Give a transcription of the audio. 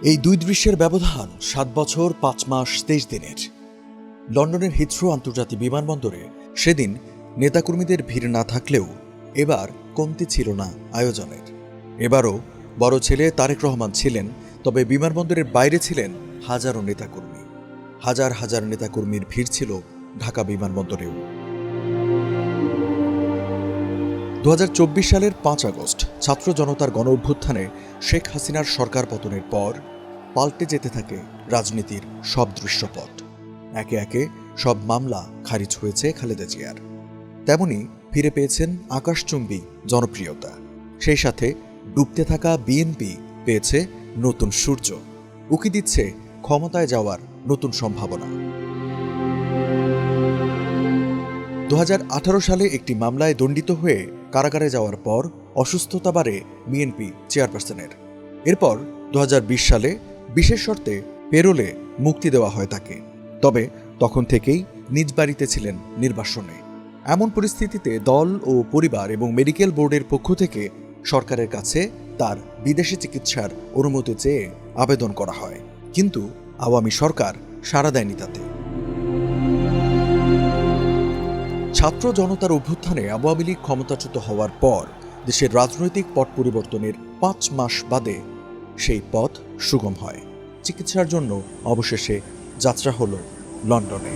এই দুই দৃশ্যের ব্যবধান 7 বছর 5 মাস 23 দিনের। লন্ডনের হিথ্রো আন্তর্জাতিক বিমানবন্দরে সেদিন নেতাকর্মীদের ভিড় না থাকলেও এবার কমতি ছিল না আয়োজনের। এবারও বড় ছেলে তারেক রহমান ছিলেন, তবে বিমানবন্দরের বাইরে ছিলেন হাজারো নেতাকর্মী। হাজার হাজার নেতাকর্মীর ভিড় ছিল ঢাকা বিমানবন্দরেও। 2024 সালের 5 আগস্ট ছাত্র জনতার গণ অভ্যুত্থানে শেখ হাসিনার সরকার পতনের পর পাল্টে যেতে থাকে রাজনীতির সব দৃশ্যপট। একে একে সব মামলা খারিজ হয়েছে খালেদা জিয়ার। তেমনি ফিরে পেয়েছেন আকাশচুম্বী জনপ্রিয়তা। সেই সাথে ডুবতে থাকা বিএনপি পেয়েছে নতুন সূর্য, উকি দিচ্ছে ক্ষমতায় যাওয়ার নতুন সম্ভাবনা। 2018 সালে একটি মামলায় দণ্ডিত হয়ে কারাগারে যাওয়ার পর অসুস্থতা বাড়ে বিএনপি চেয়ারপারসনের। এরপর 2020 সালে বিশেষ শর্তে পেরোলে মুক্তি দেওয়া হয় তাকে। তবে তখন থেকেই নিজ বাড়িতে ছিলেন নির্বাসনে। এমন পরিস্থিতিতে দল ও পরিবার এবং মেডিকেল বোর্ডের পক্ষ থেকে সরকারের কাছে তার বিদেশে চিকিৎসার অনুমতি চেয়ে আবেদন করা হয়, কিন্তু আওয়ামী সরকার সাড়া দেয়নি তাতে। ছাত্র জনতার অভ্যুত্থানে আওয়ামী লীগ ক্ষমতাচ্যুত হওয়ার পর দেশের রাজনৈতিক পট পরিবর্তনের 5 মাস বাদে সেই পথ সুগম হয়। চিকিৎসার জন্য অবশেষে যাত্রা হলো লন্ডনে।